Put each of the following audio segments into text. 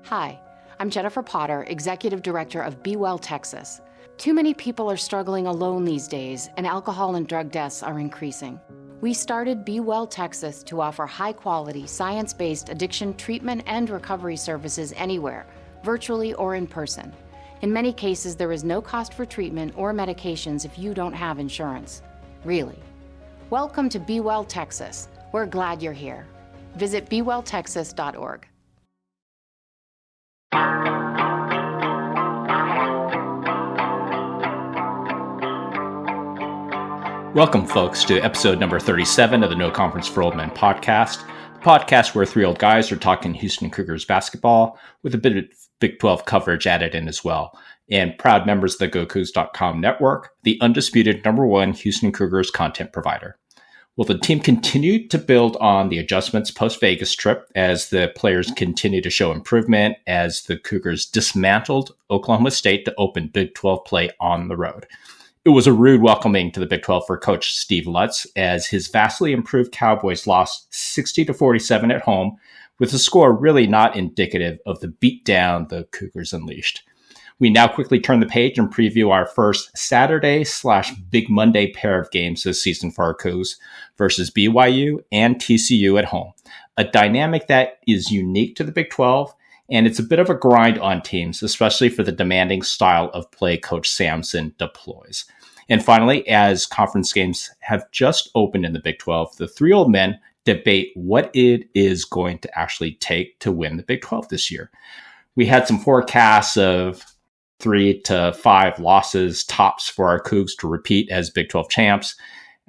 Hi, I'm Jennifer Potter, Executive Director of Be Well Texas. Too many people are struggling alone these days, and alcohol and drug deaths are increasing. We started Be Well Texas to offer high-quality, science-based addiction treatment and recovery services anywhere, virtually or in person. In many cases, there is no cost for treatment or medications if you don't have insurance. Really. Welcome to Be Well Texas. We're glad you're here. Visit bewelltexas.org. Welcome, folks, to episode number 37 of the No Conference for Old Men podcast, the podcast where three old guys are talking Houston Cougars basketball with a bit of Big 12 coverage added in as well, and proud members of the GoCoogs.com network, the undisputed number one Houston Cougars content provider. Well, the team continued to build on the adjustments post-Vegas trip as the players continue to show improvement as the Cougars dismantled Oklahoma State to open Big 12 play on the road. It was a rude welcoming to the Big 12 for Coach Steve Lutz as his vastly improved Cowboys lost 60-47 at home, with a score really not indicative of the beatdown the Cougars unleashed. We now quickly turn the page and preview our first Saturday/Big Monday pair of games this season for our Cougs versus BYU and TCU at home, a dynamic that is unique to the Big 12. And it's a bit of a grind on teams, especially for the demanding style of play Coach Sampson deploys. And finally, as conference games have just opened in the Big 12, the three old men debate what it is going to actually take to win the Big 12 this year. We had some forecasts of 3 to 5 losses tops for our Cougs to repeat as Big 12 champs.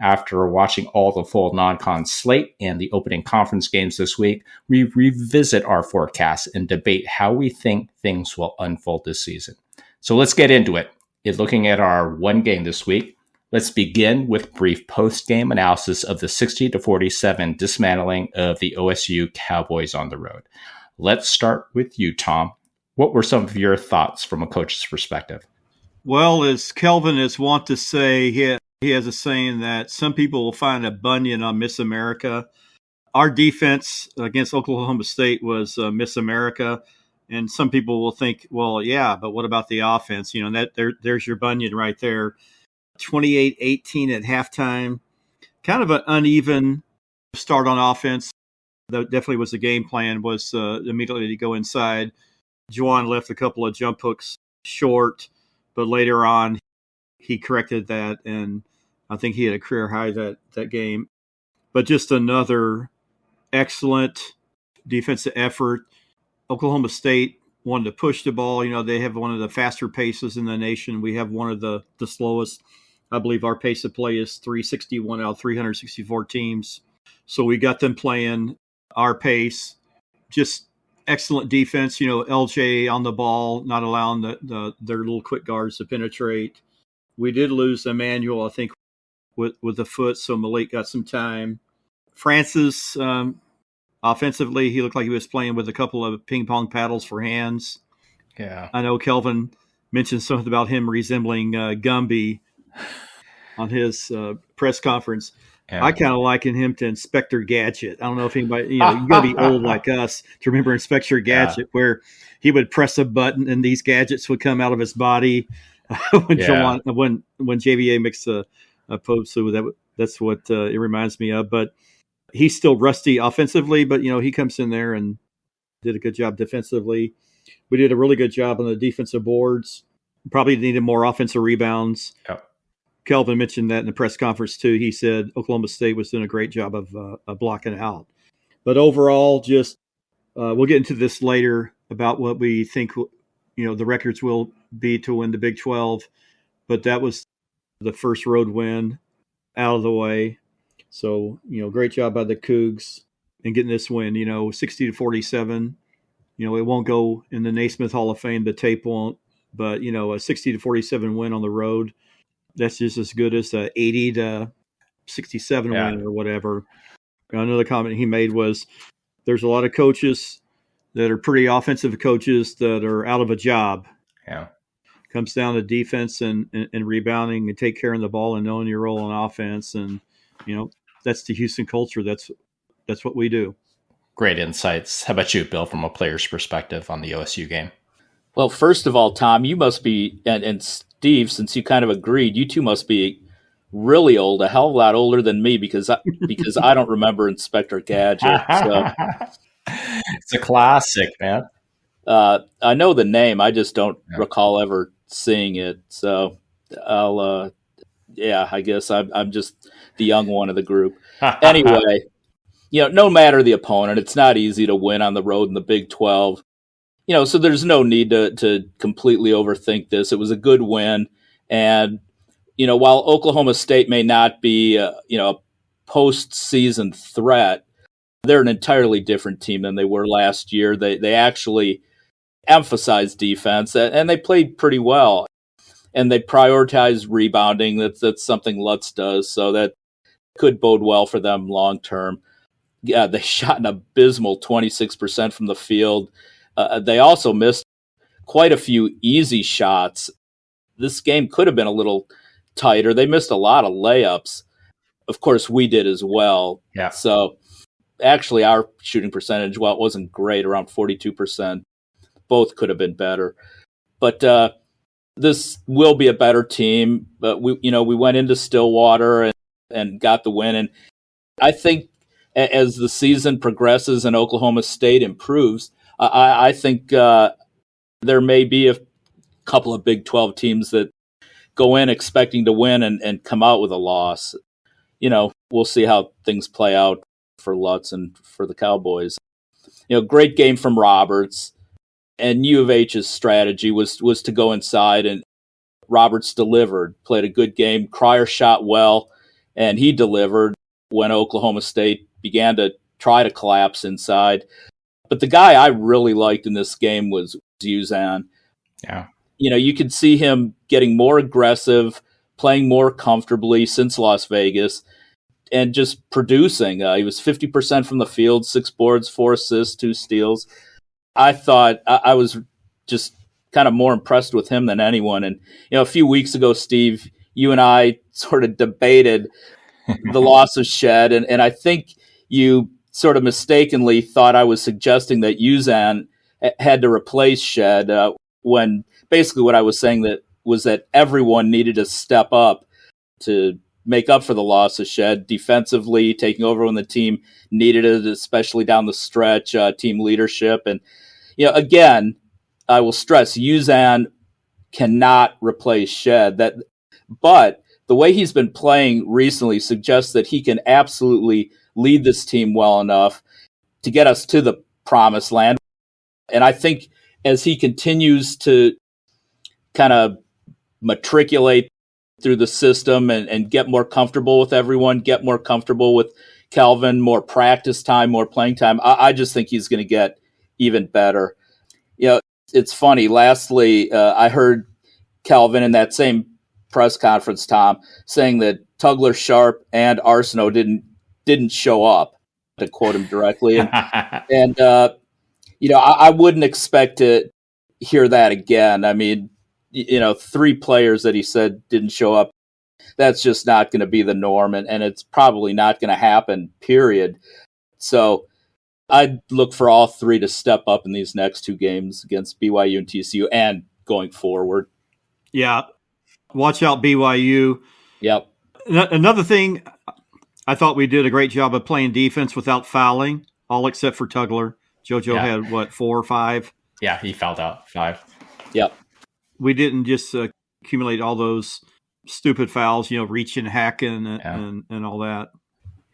After watching all the full non-con slate and the opening conference games this week, we revisit our forecasts and debate how we think things will unfold this season. So let's get into it. In looking at our one game this week, let's begin with brief post-game analysis of the 60-47 dismantling of the OSU Cowboys on the road. Let's start with you, Tom. What were some of your thoughts from a coach's perspective? Well, as Kelvin is wont to say, he has a saying that some people will find a bunion on Miss America. Our defense against Oklahoma State was Miss America, and some people will think, well, yeah, but what about the offense? You know, there's your bunion right there. 28-18 at halftime. Kind of an uneven start on offense. That definitely was the game plan, was immediately to go inside. Juwan left a couple of jump hooks short, but later on he corrected that, and I think he had a career high that game. But just another excellent defensive effort. Oklahoma State wanted to push the ball. You know, they have one of the faster paces in the nation. We have one of the slowest. I believe our pace of play is 361 out of 364 teams. So we got them playing our pace. Just excellent defense. You know, LJ on the ball, not allowing their little quick guards to penetrate. We did lose Emmanuel, I think, with the foot, so Malik got some time. Francis, offensively, he looked like he was playing with a couple of ping pong paddles for hands. Yeah, I know Kelvin mentioned something about him resembling Gumby on his press conference. Yeah. I kind of liken him to Inspector Gadget. I don't know if anybody, you got to be old like us to remember Inspector Gadget, where he would press a button and these gadgets would come out of his body. when JVA makes a post, so that's what it reminds me of. But he's still rusty offensively, but he comes in there and did a good job defensively. We did a really good job on the defensive boards. Probably needed more offensive rebounds. Yep. Kelvin mentioned that in the press conference too. He said Oklahoma State was doing a great job of blocking out. But overall, just we'll get into this later about what we think the records will be to win the Big 12. But that was the first road win out of the way. So, great job by the Cougs in getting this win, 60-47. It won't go in the Naismith Hall of Fame. The tape won't. But, a 60-47 win on the road, that's just as good as the 80-67 win or whatever. Another comment he made was there's a lot of coaches that are pretty offensive coaches that are out of a job. Yeah. Comes down to defense and rebounding and take care of the ball and knowing your role on offense. And, that's the Houston culture. That's what we do. Great insights. How about you, Bill, from a player's perspective on the OSU game? Well, first of all, Tom, you must be, and Steve, since you kind of agreed, you two must be really old, a hell of a lot older than me, because I don't remember Inspector Gadget. So it's a classic, man. I know the name, I just don't recall ever seeing it. So I'll, I guess I'm just the young one of the group. Anyway, no matter the opponent, it's not easy to win on the road in the Big 12. So there's no need to completely overthink this. It was a good win. And, while Oklahoma State may not be, a postseason threat, they're an entirely different team than they were last year. They actually emphasized defense, and they played pretty well. And they prioritized rebounding. That's something Lutz does, so that could bode well for them long term. Yeah, they shot an abysmal 26% from the field. They also missed quite a few easy shots. This game could have been a little tighter. They missed a lot of layups. Of course, we did as well. Yeah. So actually, our shooting percentage, while it wasn't great, around 42%, both could have been better. But this will be a better team. But we went into Stillwater and got the win. And I think as the season progresses and Oklahoma State improves, I think there may be a couple of Big 12 teams that go in expecting to win and come out with a loss. We'll see how things play out for Lutz and for the Cowboys. Great game from Roberts, and U of H's strategy was to go inside, and Roberts delivered, played a good game. Cryer shot well, and he delivered when Oklahoma State began to try to collapse inside. But the guy I really liked in this game was Uzan. Yeah. You could see him getting more aggressive, playing more comfortably since Las Vegas, and just producing. He was 50% from the field, 6 boards, 4 assists, 2 steals. I thought I was just kind of more impressed with him than anyone. And, a few weeks ago, Steve, you and I sort of debated the loss of Shed, and I think you sort of mistakenly thought I was suggesting that Uzan had to replace Shed, when basically what I was saying was that everyone needed to step up to make up for the loss of Shed defensively, taking over when the team needed it, especially down the stretch, team leadership. And, again, I will stress Uzan cannot replace Shed. But the way he's been playing recently suggests that he can absolutely lead this team well enough to get us to the promised land. And I think as he continues to kind of matriculate through the system and get more comfortable with everyone, get more comfortable with Calvin, more practice time, more playing time, I just think he's going to get even better. It's funny. Lastly, I heard Calvin in that same press conference, Tom, saying that Tugler, Sharp, and Arsenault didn't show up, to quote him directly. And I wouldn't expect to hear that again. I mean, 3 players that he said didn't show up. That's just not going to be the norm, and it's probably not going to happen, period. So I'd look for all 3 to step up in these next 2 games against BYU and TCU and going forward. Yeah. Watch out, BYU. Yep. Another thing, I thought we did a great job of playing defense without fouling, all except for Tugler. JoJo had, 4 or 5? Yeah, he fouled out 5. Yep. We didn't just accumulate all those stupid fouls, reaching, hacking, and all that.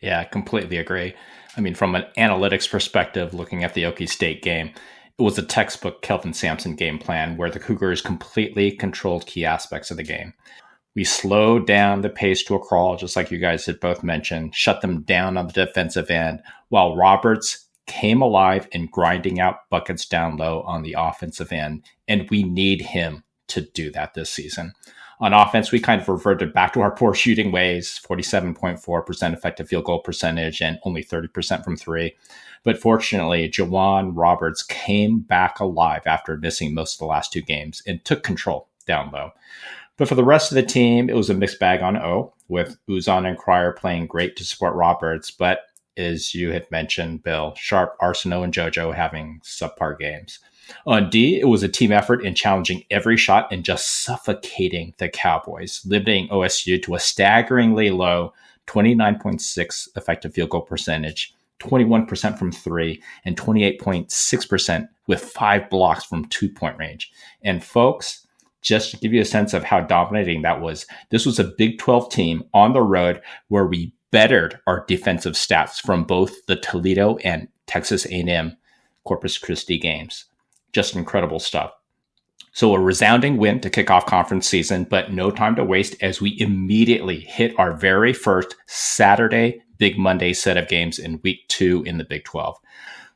Yeah, I completely agree. I mean, from an analytics perspective, looking at the Okie State game, it was a textbook Kelvin Sampson game plan where the Cougars completely controlled key aspects of the game. We slowed down the pace to a crawl, just like you guys had both mentioned, shut them down on the defensive end, while Roberts came alive and grinding out buckets down low on the offensive end. And we need him to do that this season. On offense, we kind of reverted back to our poor shooting ways, 47.4% effective field goal percentage and only 30% from 3. But fortunately, Jawan Roberts came back alive after missing most of the last 2 games and took control down low. But for the rest of the team, it was a mixed bag on O, with Uzan and Cryer playing great to support Roberts. But as you had mentioned, Bill, Sharp, Arsenault, and JoJo having subpar games. On D, it was a team effort in challenging every shot and just suffocating the Cowboys, limiting OSU to a staggeringly low 29.6 effective field goal percentage, 21% from three, and 28.6% with 5 blocks from 2-point range. And folks, just to give you a sense of how dominating that was, this was a Big 12 team on the road where we bettered our defensive stats from both the Toledo and Texas A&M Corpus Christi games. Just incredible stuff. So a resounding win to kick off conference season, but no time to waste as we immediately hit our very first Saturday Big Monday set of games in week 2 in the Big 12.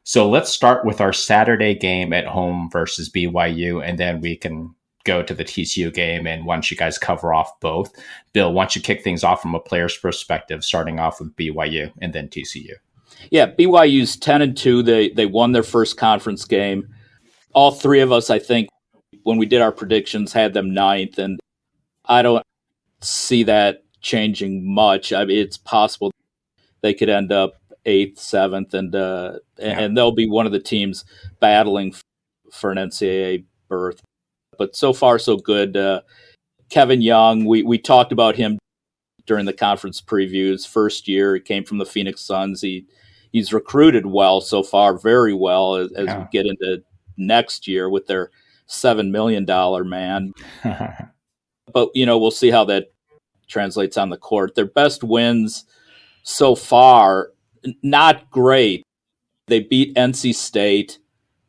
So let's start with our Saturday game at home versus BYU, and then we can go to the TCU game. And why don't you guys cover off both? Bill, why don't you kick things off from a player's perspective, starting off with BYU and then TCU? Yeah, BYU's 10-2. They won their first conference game. All three of us, I think, when we did our predictions, had them 9th, and I don't see that changing much. I mean, it's possible they could end up 8th, 7th, and they'll be one of the teams battling for an NCAA berth. But so far, so good. Kevin Young, we talked about him during the conference previews. First year, he came from the Phoenix Suns. He's recruited well so far, very well, as we get into next year with their $7 million man. But, we'll see how that translates on the court. Their best wins so far, not great. They beat NC State,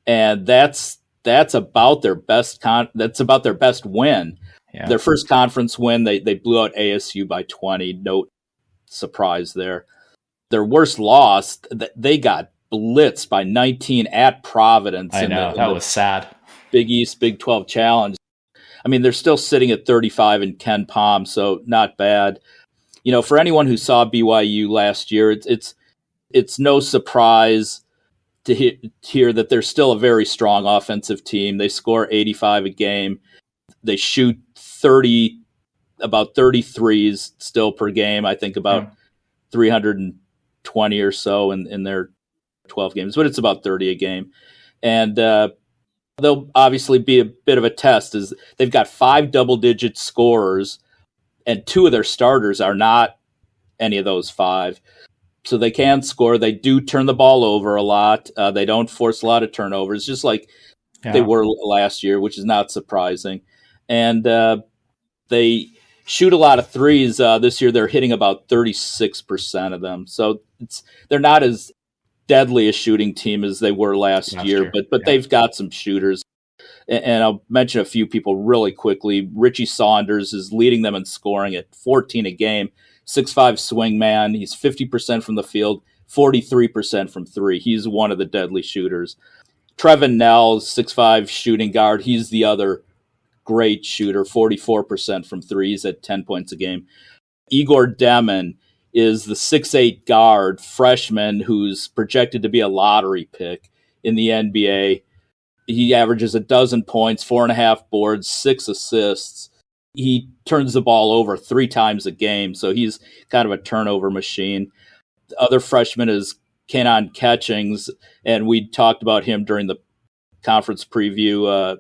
and that's about their best that's about their best win. Yeah. Their first conference win, they blew out ASU by 20. No surprise there. Their worst loss, they got blitzed by 19 at Providence. I know, that was sad. Big East, Big 12 challenge. I mean, they're still sitting at 35 in Ken Pom, so not bad. For anyone who saw BYU last year, it's no surprise to hear that they're still a very strong offensive team. They score 85 a game. They shoot about 33s still per game. I think about 320 or so in their 12 games, but it's about 30 a game. And they'll obviously be a bit of a test, as they've got 5 double-digit scorers, and 2 of their starters are not any of those 5. So they can score. They do turn the ball over a lot. They don't force a lot of turnovers, just like they were last year, which is not surprising. And they shoot a lot of threes. This year they're hitting about 36% of them. So they're not as deadly a shooting team as they were last year, but they've got some shooters. And I'll mention a few people really quickly. Richie Saunders is leading them in scoring at 14 a game. 6'5" swingman. He's 50% from the field, 43% from three. He's one of the deadly shooters. Trevin Nell, 6'5" shooting guard. He's the other great shooter, 44% from three. He's at 10 points a game. Igor Demin is the 6'8" guard, freshman, who's projected to be a lottery pick in the NBA. He averages 12 points, 4.5 boards, 6 assists. He turns the ball over 3 times a game, so he's kind of a turnover machine. The other freshman is Kenan Catchings, and we talked about him during the conference preview.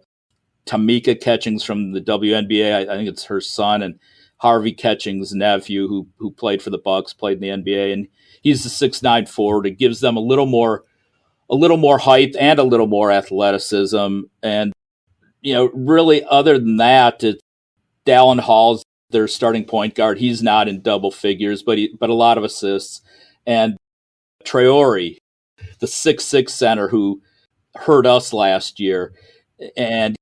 Tamika Catchings from the WNBA, I think it's her son, and Harvey Catchings' nephew, who played for the Bucks, played in the NBA, and he's the 6'9" forward. It gives them a little more height and a little more athleticism. And, really other than that, Dallin Hall's their starting point guard. He's not in double figures, but a lot of assists. And Traore, the 6'6" center who hurt us last year, and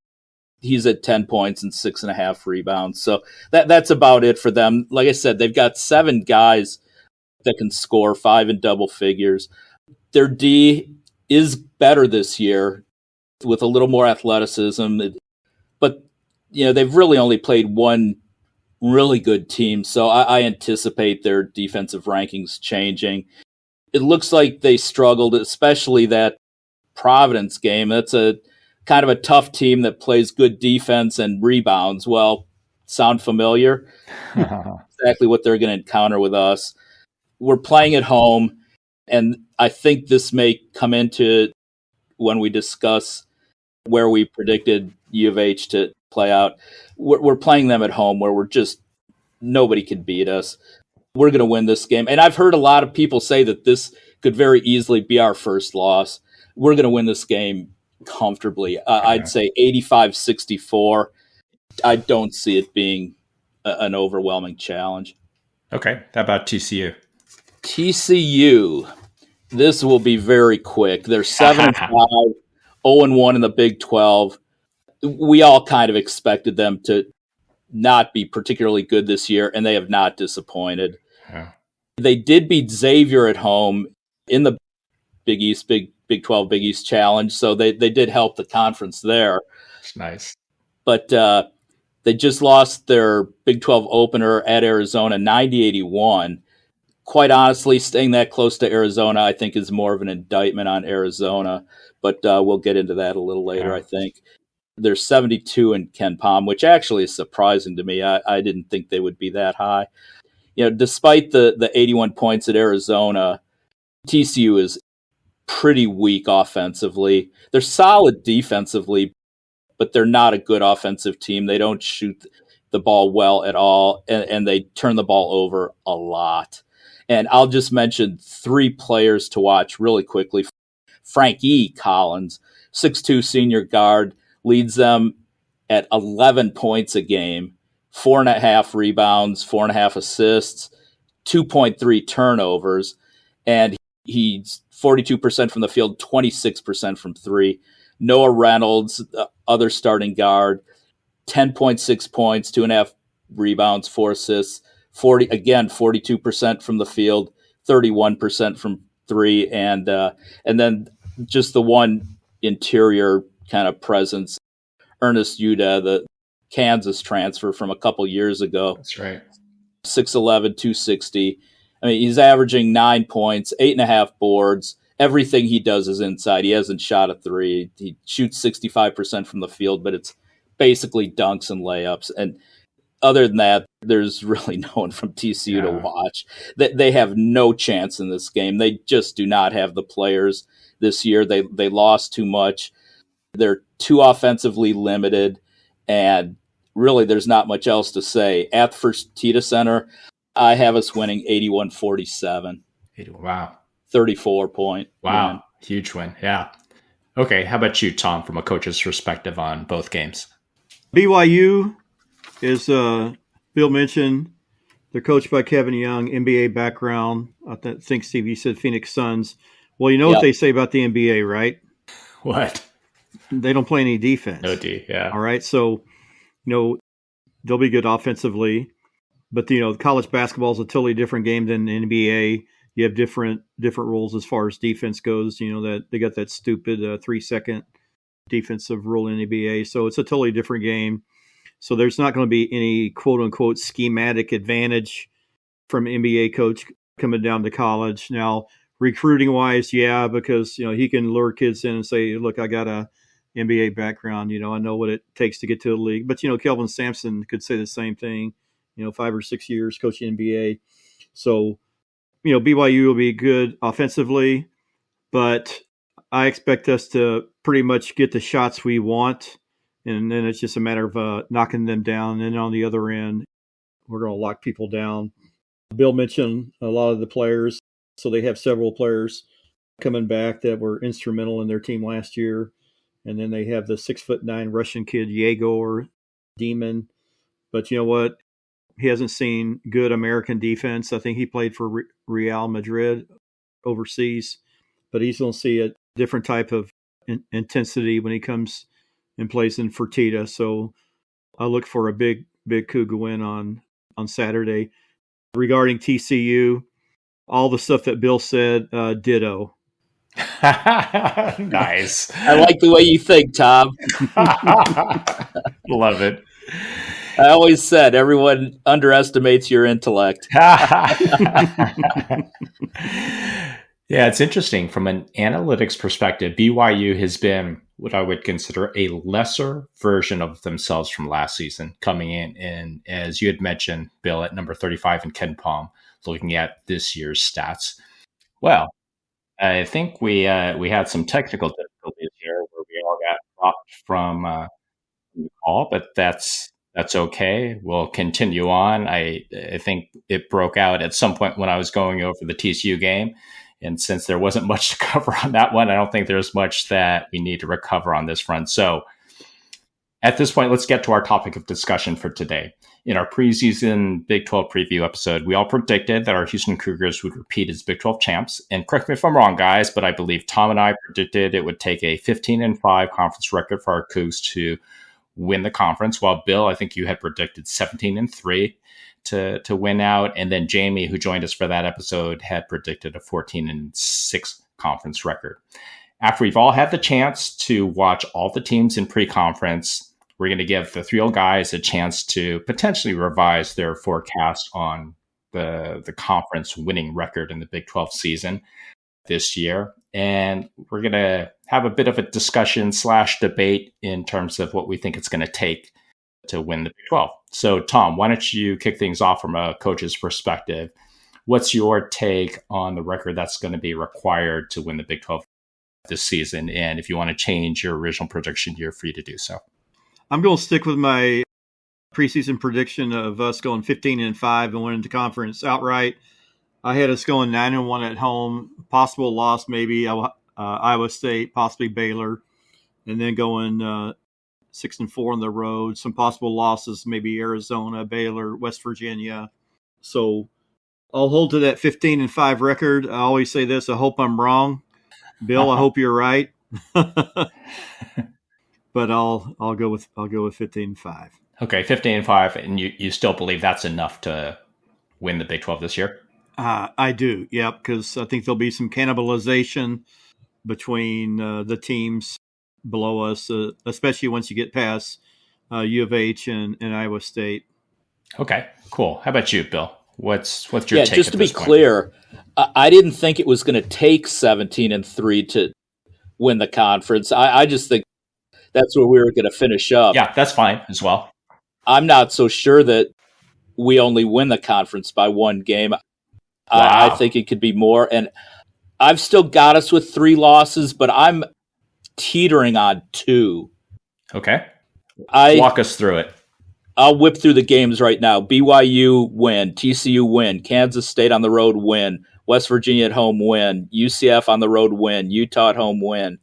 he's at 10 points and 6.5 rebounds. So that's about it for them. Like I said, they've got 7 guys that can score, 5 in double figures. Their D is better this year with a little more athleticism, but they've really only played one really good team, so I anticipate their defensive rankings changing. It looks like they struggled, especially that Providence game. That's a kind of a tough team that plays good defense and rebounds. Well, sound familiar? Exactly what they're going to encounter with us. We're playing at home. And I think this may come into when we discuss where we predicted U of H to play out. We're playing them at home where nobody can beat us. We're going to win this game. And I've heard a lot of people say that this could very easily be our first loss. We're going to win this game comfortably. I'd say 85-64. I don't see it being an overwhelming challenge. Okay. How about TCU? TCU, this will be very quick. They're 7-5, 0-1 in the Big 12. We all kind of expected them to not be particularly good this year, and they have not disappointed. Yeah. They did beat Xavier at home in the Big East, Big 12 Big East Challenge, so they did help the conference there. It's nice. But they just lost their Big 12 opener at Arizona, 90-81. Quite honestly, staying that close to Arizona, I think, is more of an indictment on Arizona. But we'll get into that a little later, I think. They're 72 in Ken Pom, which actually is surprising to me. I didn't think they would be that high. Despite the 81 points at Arizona, TCU is pretty weak offensively. They're solid defensively, but they're not a good offensive team. They don't shoot the ball well at all, and they turn the ball over a lot. And I'll just mention 3 players to watch really quickly. Frank E. Collins, 6'2" senior guard, leads them at 11 points a game, 4.5 rebounds, 4.5 assists, 2.3 turnovers, and he's 42% from the field, 26% from 3. Noah Reynolds, other starting guard, 10.6 points, 2.5 rebounds, 4 assists, 42% from the field, 31% from 3, and then just the one interior kind of presence, Ernest Uda, the Kansas transfer from a couple years ago. That's right. 6'11", 260. I mean, he's averaging 9 points, 8.5 boards. Everything he does is inside. He hasn't shot a 3. He shoots 65% from the field, but it's basically dunks and layups. And other than that, there's really no one from TCU to watch. They have no chance in this game. They just do not have the players this year. They lost too much. They're too offensively limited, and really there's not much else to say. At the Fertitta Center, I have us winning 81-47. Wow. 34-point. Wow. win. Huge win. Yeah. Okay. How about you, Tom, from a coach's perspective on both games? BYU is, Bill mentioned, they're coached by Kevin Young, NBA background. I think, Steve, you said Phoenix Suns. Well, you know what they say about the NBA, right? What? They don't play any defense. No D, yeah. All right, so, they'll be good offensively. But, college basketball is a totally different game than the NBA. You have different rules as far as defense goes. That they got that stupid 3-second defensive rule in the NBA. So it's a totally different game. So there's not going to be any quote-unquote schematic advantage from NBA coach coming down to college. Now, recruiting-wise, because, he can lure kids in and say, look, I got a NBA background. I know what it takes to get to the league. But, Kelvin Sampson could say the same thing, 5 or 6 years coaching NBA. So, BYU will be good offensively, but I expect us to pretty much get the shots we want. And then it's just a matter of knocking them down. And then on the other end, we're going to lock people down. Bill mentioned a lot of the players. So they have several players coming back that were instrumental in their team last year. And then they have the 6'9" Russian kid, Yegor Demon. But you know what? He hasn't seen good American defense. I think he played for Real Madrid overseas. But he's going to see a different type of intensity when he comes and plays in Fertitta. So I look for a big Cougar win on Saturday. Regarding TCU, all the stuff that Bill said, ditto. Nice. I like the way you think, Tom. Love it. I always said everyone underestimates your intellect. Yeah, it's interesting. From an analytics perspective, BYU has been what I would consider a lesser version of themselves from last season, coming in, and as you had mentioned, Bill, at number 35 in Ken Pom, looking at this year's stats. Well, I think we had some technical difficulties here where we all got dropped from the call, but that's okay. We'll continue on. I think it broke out at some point when I was going over the TCU game, and since there wasn't much to cover on that one, I don't think there's much that we need to recover on this front. So at this point, let's get to our topic of discussion for today. In our preseason Big 12 preview episode, we all predicted that our Houston Cougars would repeat as Big 12 champs. And correct me if I'm wrong, guys, but I believe Tom and I predicted it would take a 15-5 conference record for our Cougs to win the conference. While Bill, I think you had predicted 17-3 to win out. And then Jamie, who joined us for that episode, had predicted a 14-6 conference record. After we've all had the chance to watch all the teams in pre-conference, we're going to give the three old guys a chance to potentially revise their forecast on the conference winning record in the Big 12 season this year. And we're going to have a bit of a discussion / debate in terms of what we think it's going to take to win the Big 12. So, Tom, why don't you kick things off from a coach's perspective? What's your take on the record that's going to be required to win the Big 12 this season? And if you want to change your original prediction, you're free to do so. I'm going to stick with my preseason prediction of us going 15-5 and winning the conference outright. I had us going 9-1 at home, possible loss maybe Iowa State, possibly Baylor, and then going 6-4 on the road. Some possible losses, maybe Arizona, Baylor, West Virginia. So I'll hold to that 15-5 record. I always say this: I hope I'm wrong. Bill, I hope you're right. But I'll go with 15-5. Okay, 15-5, and you still believe that's enough to win the Big 12 this year? I do, yeah, because I think there'll be some cannibalization between the teams below us, especially once you get past U of H and Iowa State. Okay, cool. How about you, Bill? What's your take? Just to be clear, I didn't think it was going to take 17-3 to win the conference. I just think that's where we were going to finish up. Yeah, that's fine as well. I'm not so sure that we only win the conference by one game. Wow. I think it could be more. And I've still got us with 3 losses, but I'm teetering on 2. Okay. Walk us through it. I'll whip through the games right now. BYU win, TCU win, Kansas State on the road win, West Virginia at home win, UCF on the road win, Utah at home win,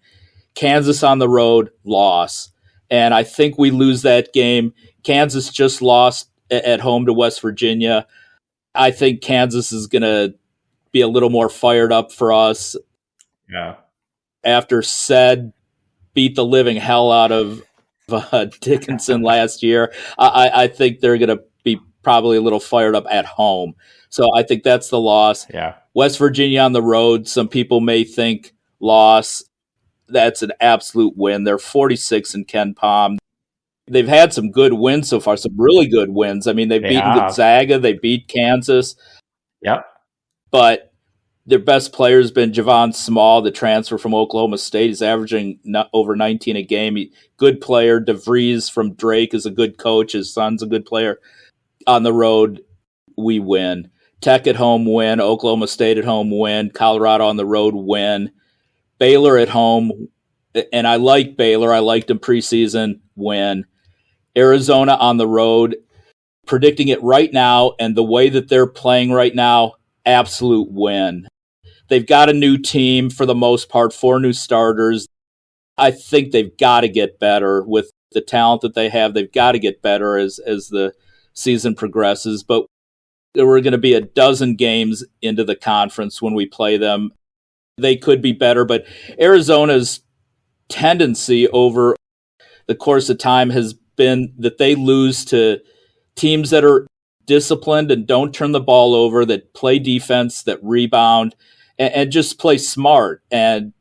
Kansas on the road loss. And I think we lose that game. Kansas just lost at home to West Virginia. I think Kansas is going to be a little more fired up for us. Yeah. After said beat the living hell out of Dickinson last year, I think they're going to be probably a little fired up at home. So I think that's the loss. Yeah. West Virginia on the road, some people may think loss. That's an absolute win. They're 46 in Ken Palm. They've had some good wins so far, some really good wins. I mean, they've beaten Gonzaga, they beat Kansas. Yep. But their best player has been Javon Small, the transfer from Oklahoma State. He's averaging over 19 a game. Good player. DeVries from Drake is a good coach. His son's a good player. On the road, we win. Tech at home win. Oklahoma State at home win. Colorado on the road win. Baylor at home, and I like Baylor. I liked them preseason, win. Arizona on the road, predicting it right now, and the way that they're playing right now, absolute win. They've got a new team for the most part, 4 new starters. I think they've got to get better with the talent that they have. They've got to get better as the season progresses. But there were going to be a dozen games into the conference when we play them. They could be better, but Arizona's tendency over the course of time has been that they lose to teams that are disciplined and don't turn the ball over, that play defense, that rebound, and just play smart. And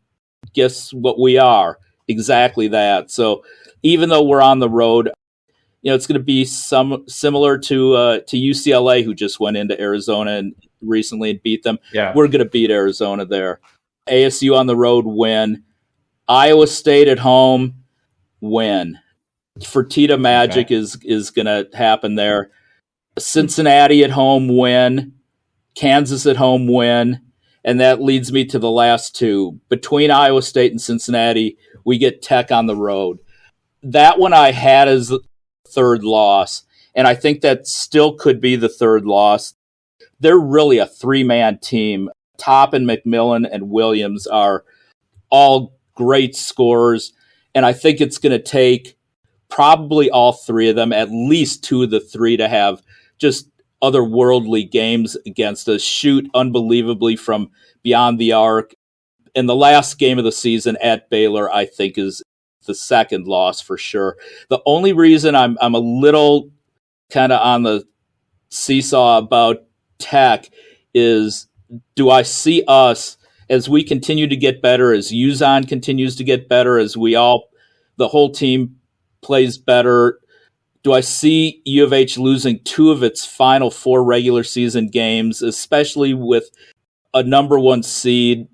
guess what we are? Exactly that. So even though we're on the road, it's going to be similar to UCLA, who just went into Arizona and recently and beat them. Yeah. We're going to beat Arizona there. ASU on the road, win. Iowa State at home, win. Fertitta Magic is going to happen there. Cincinnati at home, win. Kansas at home, win. And that leads me to the last two. Between Iowa State and Cincinnati, we get Tech on the road. That one I had as the third loss, and I think that still could be the third loss. They're really a three-man team. Toppin, McMillan, and Williams are all great scorers, and I think it's going to take probably all three of them, at least two of the three, to have just otherworldly games against us, shoot unbelievably from beyond the arc. And the last game of the season at Baylor, I think, is the second loss for sure. The only reason I'm a little kind of on the seesaw about Tech is, do I see us, as we continue to get better, as Uzan continues to get better, as the whole team plays better, do I see U of H losing two of its final four regular season games, especially with a number one seed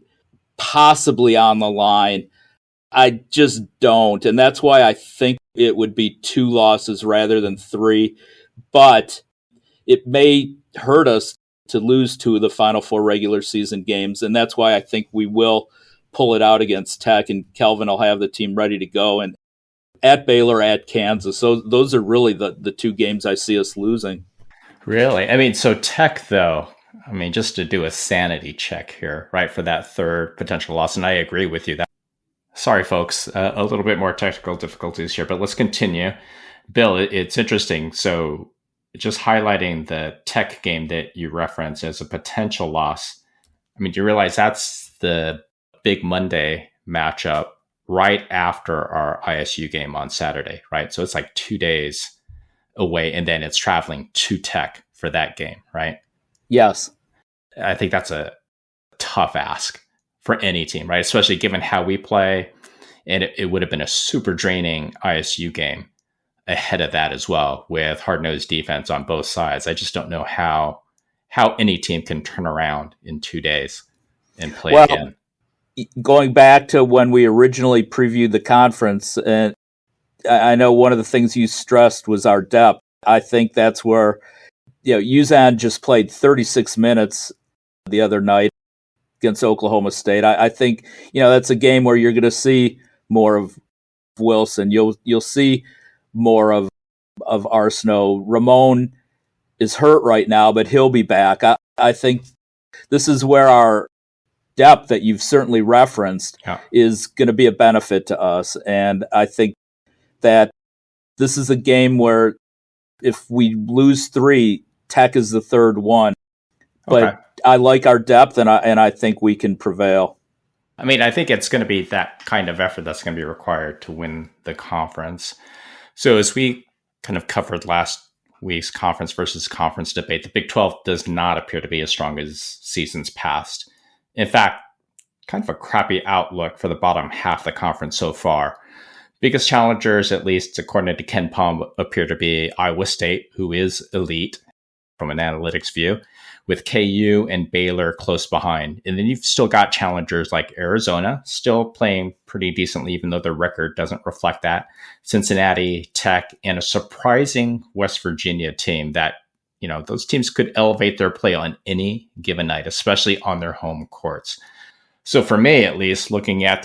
possibly on the line? I just don't. And that's why I think it would be two losses rather than three. But it may hurt us to lose two of the final four regular season games. And that's why I think we will pull it out against Tech, and Kelvin will have the team ready to go. And at Baylor, at Kansas. So those are really the two games I see us losing. Really? I mean, so Tech, though, I mean, just to do a sanity check here, right, for that third potential loss, and I agree with you. Sorry, folks, a little bit more technical difficulties here, but let's continue. Bill, it's interesting. So just highlighting the Tech game that you referenced as a potential loss. I mean, do you realize that's the big Monday matchup right after our ISU game on Saturday, right? So it's like 2 days away, and then it's traveling to Tech for that game, right? Yes. I think that's a tough ask for any team, right? Especially given how we play. And it would have been a super draining ISU game ahead of that as well, with hard-nosed defense on both sides. I just don't know how any team can turn around in 2 days and play again. Going back to when we originally previewed the conference, and I know one of the things you stressed was our depth. I think that's where, Uzan just played 36 minutes the other night against Oklahoma State. I think, that's a game where you're going to see more of Wilson. You'll see more of Arsenault. Ramon is hurt right now, but he'll be back. I think this is where our depth that you've certainly referenced is going to be a benefit to us. And I think that this is a game where if we lose three, Tech is the third one. But I like our depth, and I think we can prevail. I mean, I think it's going to be that kind of effort that's going to be required to win the conference. So as we kind of covered last week's conference versus conference debate, the Big 12 does not appear to be as strong as seasons past. In fact, kind of a crappy outlook for the bottom half of the conference so far. Biggest challengers, at least according to Ken Palm, appear to be Iowa State, who is elite from an analytics view, with KU and Baylor close behind. And then you've still got challengers like Arizona, still playing pretty decently, even though their record doesn't reflect that. Cincinnati, Tech, and a surprising West Virginia team that, those teams could elevate their play on any given night, especially on their home courts. So for me, at least, looking at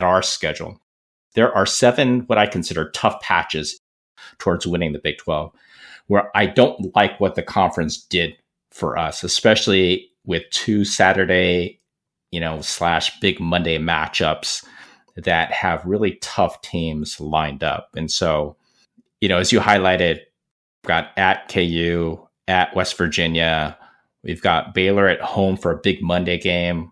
our schedule, there are 7 what I consider tough patches towards winning the Big 12, where I don't like what the conference did for us, especially with 2 Saturday, / big Monday matchups that have really tough teams lined up. And so, as you highlighted, we've got at KU, at West Virginia, we've got Baylor at home for a big Monday game,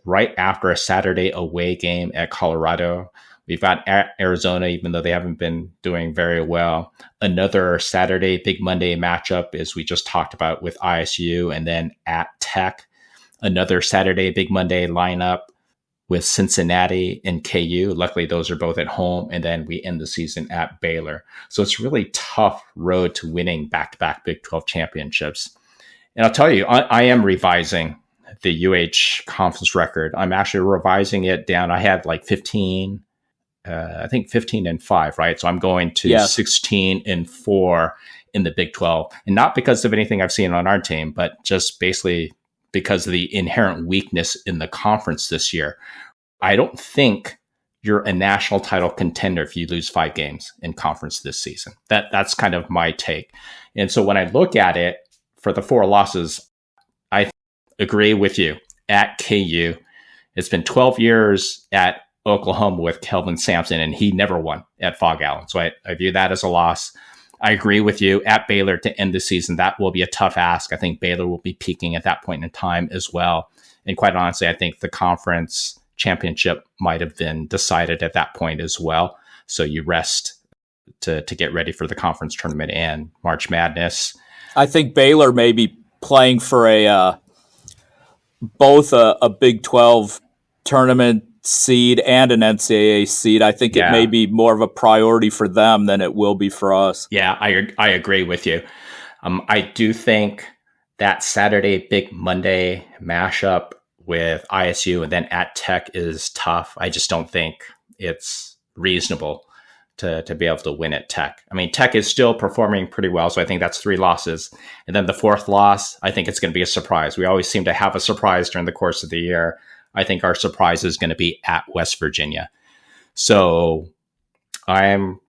right after a Saturday away game at Colorado. We've got at Arizona, even though they haven't been doing very well. Another Saturday big Monday matchup, as we just talked about, with ISU, and then at Tech. Another Saturday big Monday lineup with Cincinnati and KU. Luckily, those are both at home. And then we end the season at Baylor. So it's really tough road to winning back-to-back Big 12 championships. And I'll tell you, I am revising the UH conference record. I'm actually revising it down. I had like 15 and 5, right? So I'm going to 16 and 4 in the Big 12. And not because of anything I've seen on our team, but just basically because of the inherent weakness in the conference this year. I don't think you're a national title contender if you lose 5 games in conference this season. That's kind of my take. And so when I look at it for the 4 losses, I agree with you. At KU, it's been 12 years at Oklahoma with Kelvin Sampson, and he never won at Fog Allen. So I view that as a loss. I agree with you. At Baylor to end the season, that will be a tough ask. I think Baylor will be peaking at that point in time as well. And quite honestly, I think the conference championship might have been decided at that point as well. So you rest to get ready for the conference tournament and March Madness. I think Baylor may be playing for both a Big 12 tournament seed and an NCAA seed. I think it may be more of a priority for them than it will be for us. Yeah, I agree with you. I do think that Saturday Big Monday mashup with ISU and then at Tech is tough. I just don't think it's reasonable to be able to win at Tech. I mean, Tech is still performing pretty well, so I think that's 3 losses. And then the 4th loss, I think it's going to be a surprise. We always seem to have a surprise during the course of the year. I think our surprise is going to be at West Virginia. So I'm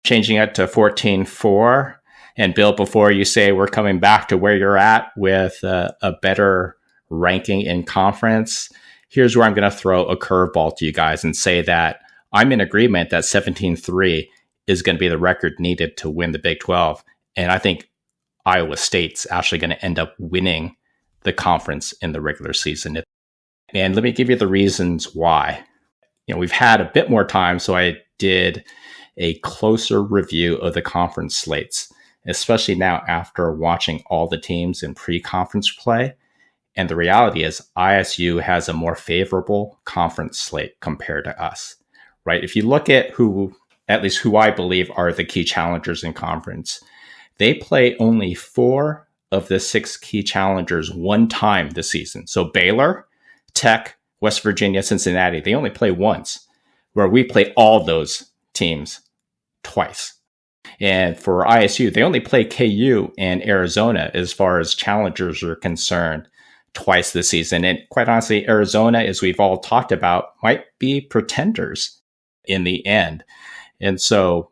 changing it to 14-4. And Bill, before you say we're coming back to where you're at with a better ranking in conference, here's where I'm going to throw a curveball to you guys and say that I'm in agreement that 17-3 is going to be the record needed to win the Big 12. And I think Iowa State's actually going to end up winning the conference in the regular season. And let me give you the reasons why. We've had a bit more time, so I did a closer review of the conference slates, especially now after watching all the teams in pre-conference play. And the reality is ISU has a more favorable conference slate compared to us, right? If you look at who I believe are the key challengers in conference, they play only 4 of the 6 key challengers one time this season. So Baylor, Tech, West Virginia, Cincinnati, they only play once, where we play all those teams twice. And for ISU, they only play KU and Arizona as far as challengers are concerned twice this season. And quite honestly, Arizona, as we've all talked about, might be pretenders in the end. And so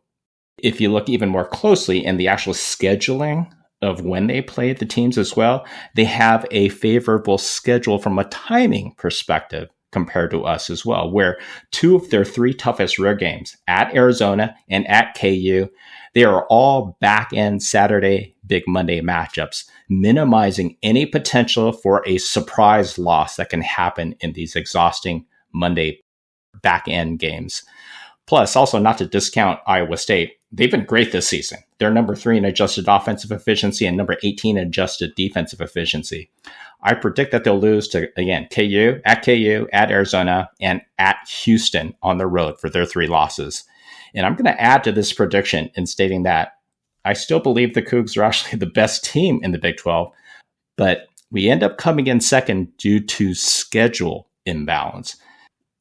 if you look even more closely in the actual scheduling of when they play the teams as well, they have a favorable schedule from a timing perspective compared to us as well, where 2 of their 3 toughest road games at Arizona and at KU, they are all back-end Saturday Big Monday matchups, minimizing any potential for a surprise loss that can happen in these exhausting Monday back-end games. Plus, also not to discount Iowa State, they've been great this season. They're number 3 in adjusted offensive efficiency and number 18 in adjusted defensive efficiency. I predict that they'll lose to, again, KU, at Arizona, and at Houston on the road for their 3 losses. And I'm going to add to this prediction in stating that I still believe the Cougs are actually the best team in the Big 12, but we end up coming in second due to schedule imbalance.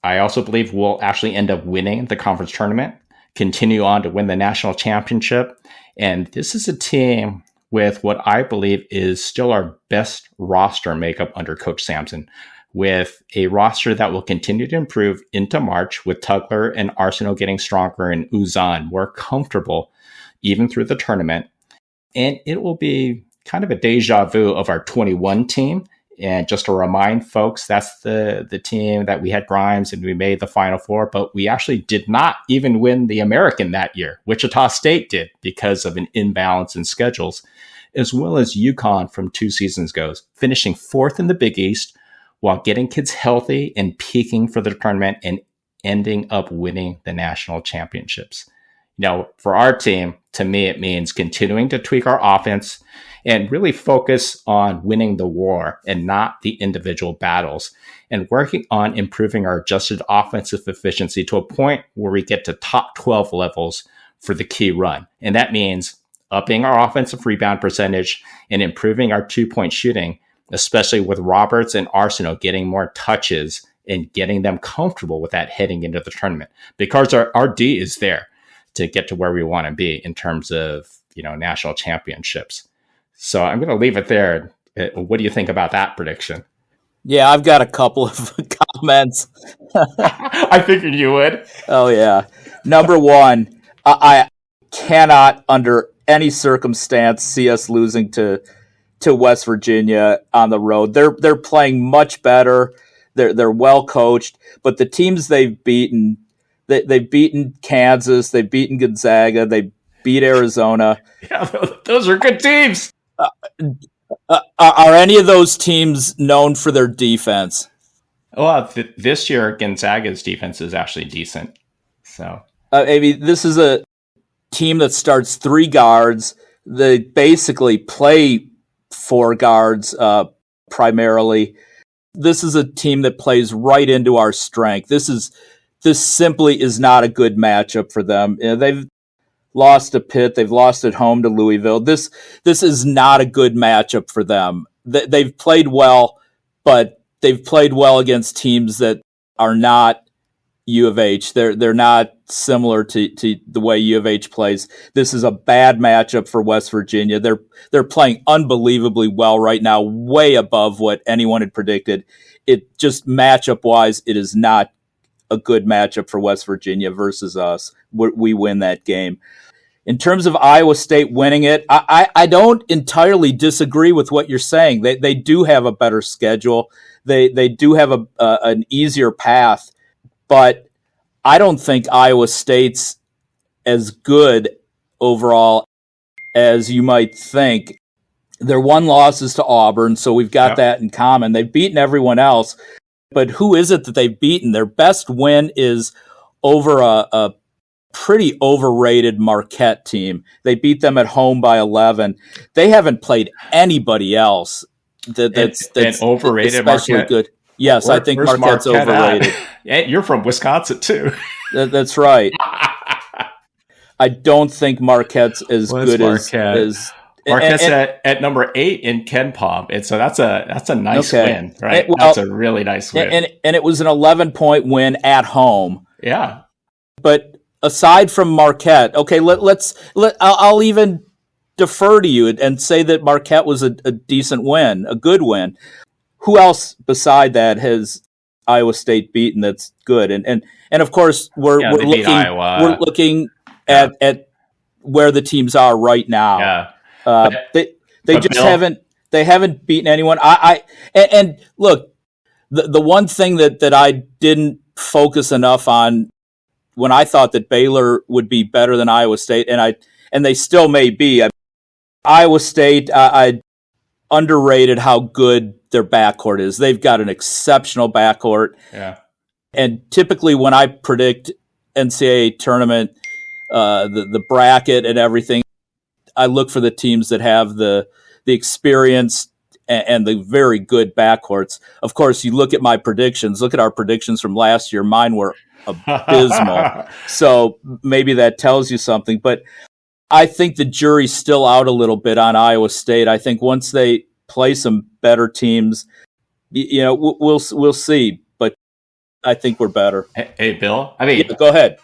I also believe we'll actually end up winning the conference tournament, continue on to win the national championship. And this is a team with what I believe is still our best roster makeup under Coach Sampson, with a roster that will continue to improve into March, with Tugler and Arsenal getting stronger and Uzan more comfortable even through the tournament. And it will be kind of a deja vu of our 21 team. And just to remind folks, that's the team that we had Grimes and we made the Final Four, but we actually did not even win the American that year. Wichita State did because of an imbalance in schedules, as well as UConn from 2 seasons ago, finishing 4th in the Big East while getting kids healthy and peaking for the tournament and ending up winning the national championships. For our team, to me, it means continuing to tweak our offense and really focus on winning the war and not the individual battles, and working on improving our adjusted offensive efficiency to a point where we get to top 12 levels for the key run. And that means upping our offensive rebound percentage and improving our 2-point shooting, especially with Roberts and Arsenault getting more touches and getting them comfortable with that heading into the tournament, because our D is there to get to where we want to be in terms of, national championships. So I'm going to leave it there. What do you think about that prediction? Yeah, I've got a couple of comments. I figured you would. Oh, yeah. Number one, I cannot, under any circumstance, see us losing to West Virginia on the road. They're playing much better. They're well coached, but the teams they've beaten, they've beaten Kansas, they've beaten Gonzaga, they beat Arizona. Yeah, those are good teams. Are any of those teams known for their defense? Well, this year Gonzaga's defense is actually decent. So I mean, this is a team that starts three guards. They basically play four guards primarily. This is a team that plays right into our strength. This simply is not a good matchup for them. They've lost to Pitt. They've lost at home to Louisville. This is not a good matchup for them. They've played well, but they've played well against teams that are not U of H. They're not similar to the way U of H plays. This is a bad matchup for West Virginia. They're playing unbelievably well right now, way above what anyone had predicted. It just matchup wise, it is not a good matchup for West Virginia versus us. We win that game. In terms of Iowa State winning it, I don't entirely disagree with what you're saying. They do have a better schedule. They do have an easier path, but I don't think Iowa State's as good overall as you might think. Their one loss is to Auburn, so we've got that in common. They've beaten everyone else, but who is it that they've beaten? Their best win is over a pretty overrated Marquette team. They beat them at home by 11. They haven't played anybody else that's overrated, especially Marquette? good. Yes, I think Marquette's overrated. Yeah, you're from Wisconsin too. That's right. I don't think Marquette's as good Marquette? as Marquette's at number 8 in Ken Pom, and so that's a nice win, right? That's a really nice win, and it was an 11-point win at home. Yeah, but aside from Marquette, okay, I'll even defer to you and say that Marquette was a decent win, a good win. Who else beside that has Iowa State beaten that's good? And of course we're looking at where the teams are right now. Yeah. They haven't beaten anyone. And look, the one thing that I didn't focus enough on when I thought that Baylor would be better than Iowa State, and they still may be. Iowa State, I underrated how good their backcourt is. They've got an exceptional backcourt. Yeah. And typically when I predict NCAA tournament, the bracket and everything, I look for the teams that have the experience and the very good backcourts. Of course, you look at my predictions. Look at our predictions from last year. Mine were abysmal. So maybe that tells you something. But I think the jury's still out a little bit on Iowa State. I think once they play some better teams, we'll see. But I think we're better. Hey, Bill. I mean, go ahead.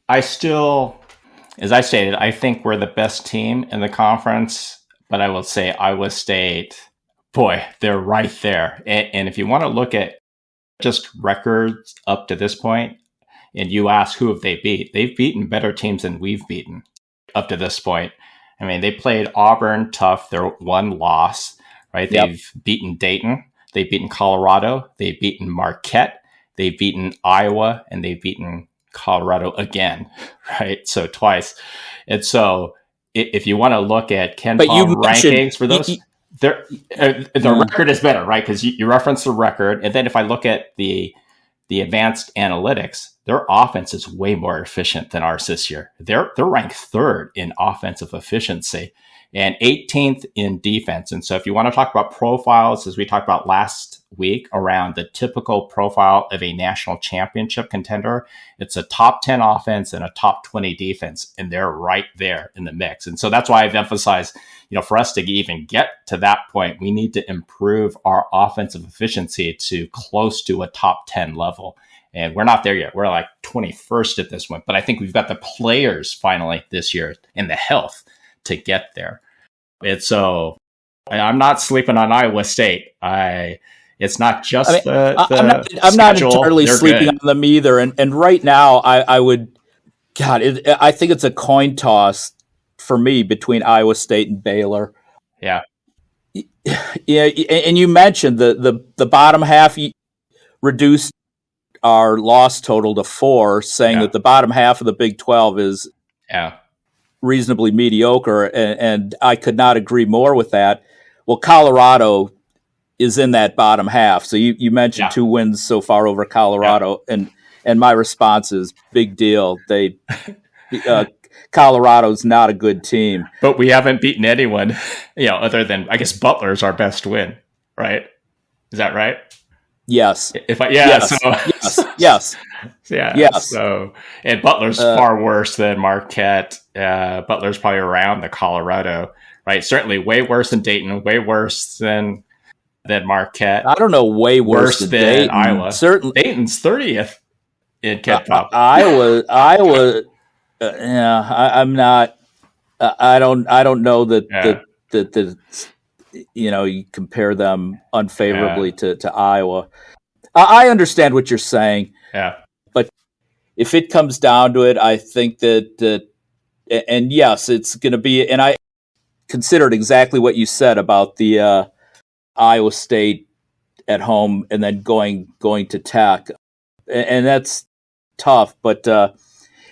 I still, as I stated, I think we're the best team in the conference. But I will say Iowa State, boy, they're right there. And if you want to look at just records up to this point, and you ask who have they beat, they've beaten better teams than we've beaten up to this point. I mean, they played Auburn tough, their one loss, right? Yep. They've beaten Dayton, they've beaten Colorado, they've beaten Marquette, they've beaten Iowa, and they've beaten Colorado again, right? So twice. And so if you want to look at Ken Pom rankings for those, the record is better, right? Because you reference the record. And then if I look at the advanced analytics, their offense is way more efficient than ours this year. They're ranked 3rd in offensive efficiency and 18th in defense. And so if you want to talk about profiles, as we talked about last week around the typical profile of a national championship contender, it's a top 10 offense and a top 20 defense, and they're right there in the mix. And so that's why I've emphasized, for us to even get to that point, we need to improve our offensive efficiency to close to a top 10 level. And we're not there yet. We're like 21st at this point. But I think we've got the players finally this year and the health to get there. And so I'm not sleeping on Iowa State. It's not just I'm not entirely sleeping on them either. And right now, I would, I think it's a coin toss for me between Iowa State and Baylor. Yeah. Yeah, and you mentioned the bottom half reduced our loss total to 4, saying that the bottom half of the Big 12 is reasonably mediocre, and I could not agree more with that. Well, Colorado is in that bottom half. So you mentioned 2 wins so far over Colorado, and my response is big deal. Colorado's not a good team. But we haven't beaten anyone, other than, I guess, Butler's our best win, right? Is that right? Yes. Yes. Yes. So, and Butler's far worse than Marquette. Butler's probably around the Colorado, right? Certainly way worse than Dayton, way worse than Marquette. I don't know, way worse than Dayton. Iowa. Certainly, Dayton's 30th in Ken-Pop. Iowa. I'm not. I don't know that you compare them unfavorably to Iowa. I understand what you're saying. Yeah. But if it comes down to it, I think that and yes, it's going to be. And I considered exactly what you said about the Iowa State at home and then going to Tech, and that's tough. But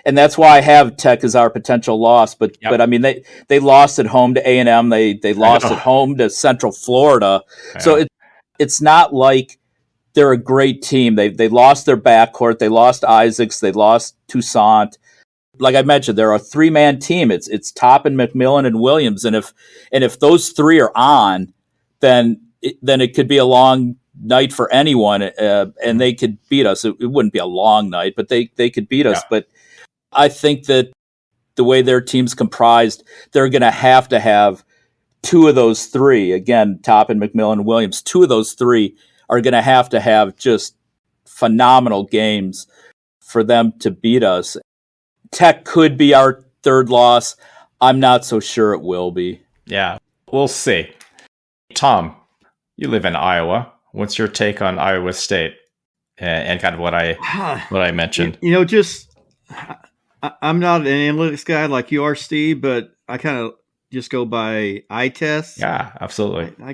and that's why I have Tech as our potential loss. But I mean, they lost at home to A&M. They lost at home to Central Florida. So it's not like they're a great team. They lost their backcourt. They lost Isaacs. They lost Toussaint. Like I mentioned, they're a 3-man team. It's Toppin, McMillan, and Williams. And if those 3 are on, then it could be a long night for anyone, and they could beat us. It wouldn't be a long night, but they could beat us. But I think that the way their team's comprised, they're going to have 2 of those 3. Again, Toppin, McMillan, Williams. 2 of those 3 are going to have just phenomenal games for them to beat us. Tech could be our 3rd loss. I'm not so sure it will be. Yeah, we'll see. Tom, you live in Iowa. What's your take on Iowa State and kind of what I mentioned? I'm not an analytics guy like you are, Steve, but I kind of just go by eye tests. Yeah, absolutely. I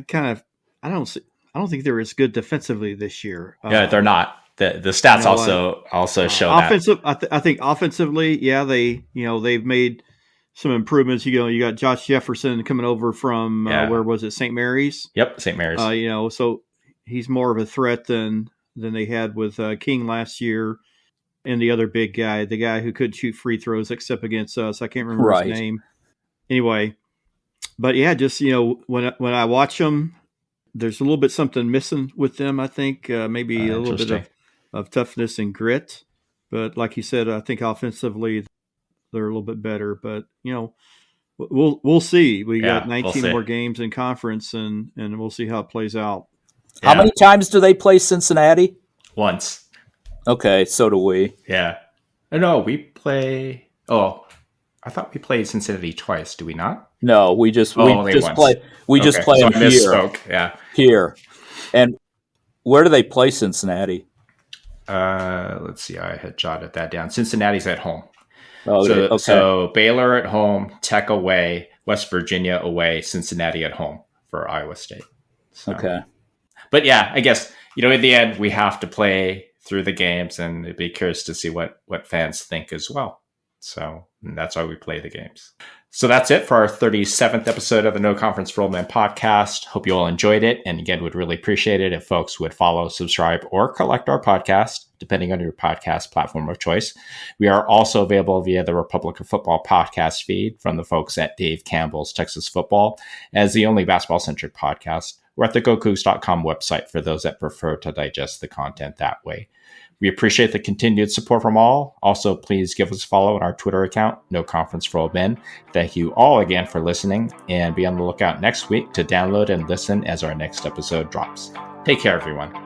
don't think they're as good defensively this year. Yeah, they're not. The stats also show offensive. I think offensively, they've made some improvements. You got Josh Jefferson coming over from where was it, St. Mary's? Yep, St. Mary's. So he's more of a threat than they had with King last year. And the other big guy, the guy who could shoot free throws except against us, I can't remember his name. Anyway, but just when I watch them, there's a little bit something missing with them. I think maybe a little bit of toughness and grit. But like you said, I think offensively they're a little bit better. But we'll see. We got 19 more games in conference, and we'll see how it plays out. Yeah. How many times do they play Cincinnati? Once. Okay, so do we. Yeah. No, we play. Oh, I thought we played Cincinnati twice. Do we not? No, we just play them here. Yeah. Here. And where do they play Cincinnati? Let's see. I had jotted that down. Cincinnati's at home. Oh, okay. So Baylor at home, Tech away, West Virginia away, Cincinnati at home for Iowa State. So. Okay. But yeah, I guess, in the end, we have to play through the games, and it'd be curious to see what fans think as well. So that's why we play the games. So that's it for our 37th episode of the No Conference for Old Men podcast. Hope you all enjoyed it. And again, would really appreciate it if folks would follow, subscribe, or collect our podcast, depending on your podcast platform of choice. We are also available via the Republic of Football podcast feed from the folks at Dave Campbell's Texas Football as the only basketball-centric podcast. We're at the GoCoogs.com website for those that prefer to digest the content that way. We appreciate the continued support from all. Also, please give us a follow on our Twitter account, No Conference for Old Men. Thank you all again for listening, and be on the lookout next week to download and listen as our next episode drops. Take care, everyone.